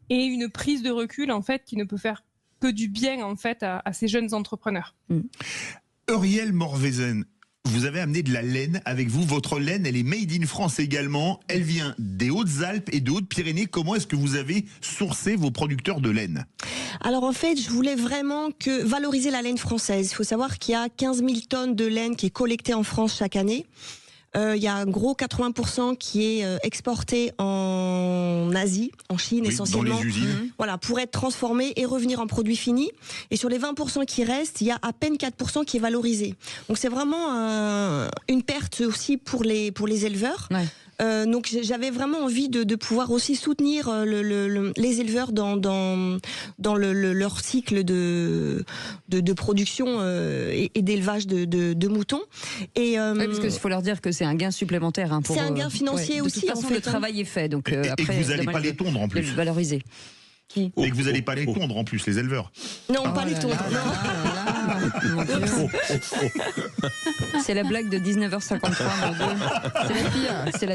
et une prise de recul en fait qui ne peut faire que du bien en fait à ces jeunes entrepreneurs. Uriel Morvezen, vous avez amené de la laine avec vous. Votre laine, elle est made in France également. Elle vient des Hautes-Alpes et de Hautes-Pyrénées. Comment est-ce que vous avez sourcé vos producteurs de laine ? Alors en fait, je voulais vraiment valoriser la laine française. Il faut savoir qu'il y a 15 000 tonnes de laine qui est collectée en France chaque année. Il y a un gros 80% qui est exporté en Asie, en Chine essentiellement. Dans les usines. Voilà, pour être transformé et revenir en produit fini. Et sur les 20% qui restent, il y a à peine 4% qui est valorisé. Donc c'est vraiment une perte aussi pour les éleveurs. Ouais. Donc j'avais vraiment envie de pouvoir aussi soutenir les éleveurs dans leur cycle de production et d'élevage de moutons. Et parce qu'il faut leur dire que c'est un gain supplémentaire. C'est un gain financier aussi. De toute façon, le travail est fait. Donc, et après, que vous n'allez pas les tondre en plus. Valoriser. Et que vous n'allez pas les tondre en plus, les éleveurs. Non, pas les tondre. C'est la blague de 19h53, mon Dieu. C'est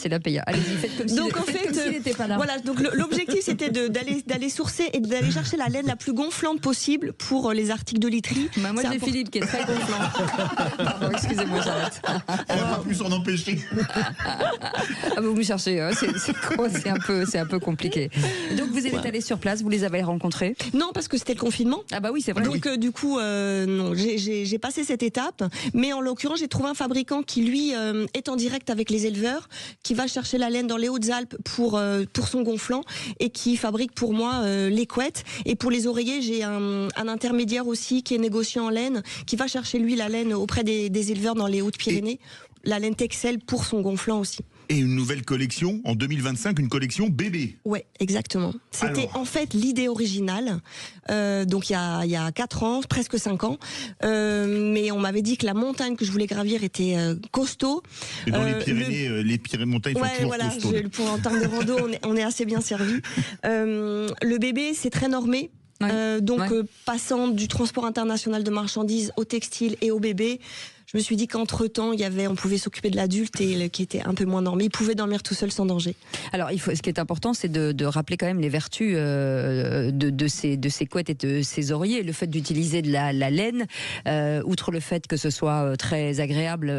la pire. Allez-y, faites comme donc, s'il n'était pas là. Voilà, donc l'objectif c'était d'aller sourcer et d'aller chercher la laine la plus gonflante possible pour les articles de literie. Moi j'ai Philippe qui est très gonflant. Pardon, excusez-moi, j'arrête. Elle va pas plus s'en empêcher. Vous me cherchez, c'est un peu compliqué. Donc vous êtes allé sur place, vous les avez rencontrés? Non, parce que c'était le confinement. Ah bah oui, c'est vrai. Donc du coup, non, j'ai passé cette étape, mais en l'occurrence, j'ai trouvé un fabricant qui lui est en direct avec les éleveurs, qui va chercher la laine dans les Hautes-Alpes pour son gonflant et qui fabrique pour moi les couettes. Et pour les oreillers, j'ai un intermédiaire aussi qui est négociant en laine, qui va chercher lui la laine auprès des éleveurs dans les Hautes-Pyrénées, la laine Texel pour son gonflant aussi. Et une nouvelle collection en 2025, une collection bébé. Ouais, exactement. C'était en fait l'idée originale. Donc il y a 4 ans, presque 5 ans. Mais on m'avait dit que la montagne que je voulais gravir était costaud. Et dans les Pyrénées, les montagnes sont toujours costaudes. En termes de rando, on est assez bien servi. Le bébé, c'est très normé. Passant du transport international de marchandises au textile et au bébé, je me suis dit qu'entre-temps, on pouvait s'occuper de l'adulte et qui était un peu moins normé. Il pouvait dormir tout seul sans danger. Alors, ce qui est important, c'est de rappeler quand même les vertus de ces couettes et de ces oreillers. Le fait d'utiliser de la laine, outre le fait que ce soit très agréable,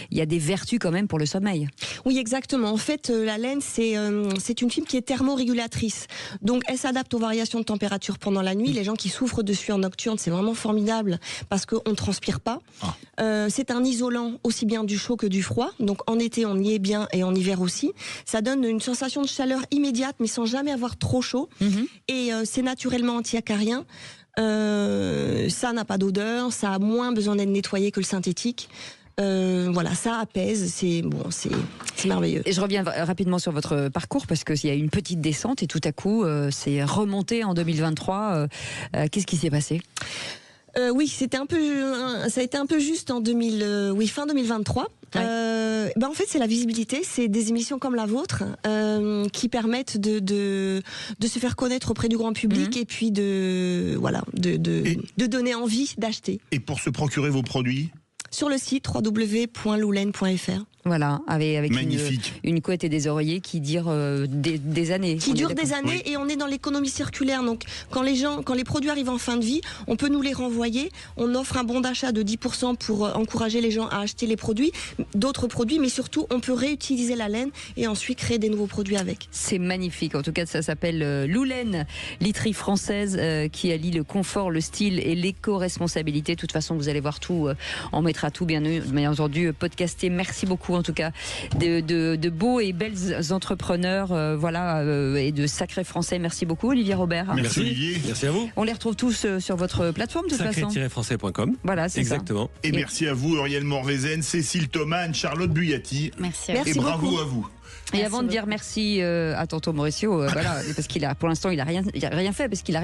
il y a des vertus quand même pour le sommeil. Oui, exactement. En fait, la laine, c'est une fibre qui est thermorégulatrice. Donc, elle s'adapte aux variations de température pendant la nuit. Les gens qui souffrent de sueur nocturne, c'est vraiment formidable parce qu'on ne transpire pas. C'est un isolant aussi bien du chaud que du froid. Donc en été, on y est bien et en hiver aussi. Ça donne une sensation de chaleur immédiate, mais sans jamais avoir trop chaud. Et c'est naturellement anti-acarien. Ça n'a pas d'odeur. Ça a moins besoin d'être nettoyé que le synthétique. Voilà, ça apaise, c'est merveilleux. Et je reviens rapidement sur votre parcours parce qu'il y a eu une petite descente et tout à coup, c'est remonté en 2023. Qu'est-ce qui s'est passé ? Oui, ça a été un peu juste en fin 2023. Ouais. En fait, c'est la visibilité, c'est des émissions comme la vôtre qui permettent de se faire connaître auprès du grand public et puis de donner envie d'acheter. Et pour se procurer vos produits ? Sur le site www.loulen.fr. Voilà, avec une couette et des oreillers qui durent des années. Qui durent des années et on est dans l'économie circulaire. Donc quand les produits arrivent en fin de vie, on peut nous les renvoyer. On offre un bon d'achat de 10% pour encourager les gens à acheter d'autres produits, mais surtout on peut réutiliser la laine et ensuite créer des nouveaux produits avec. C'est magnifique. En tout cas, ça s'appelle Loulen, literie française qui allie le confort, le style et l'éco-responsabilité. De toute façon, vous allez voir tout. On mettra tout bien entendu podcasté. Merci beaucoup. En tout cas, de beaux et belles entrepreneurs, et de sacrés Français. Merci beaucoup, Olivier Robert. Merci Olivier. Merci à vous. On les retrouve tous sur votre plateforme, de toute façon. Sacré-français.com. Voilà, c'est exactement. Ça. Et merci à vous, Uriel Morvezen, Cécile Thoman, Charlotte Buyati. Merci. Et bravo à vous. Et avant de dire merci à tonton Mauricio, parce pour l'instant, il a rien fait parce qu'il a rien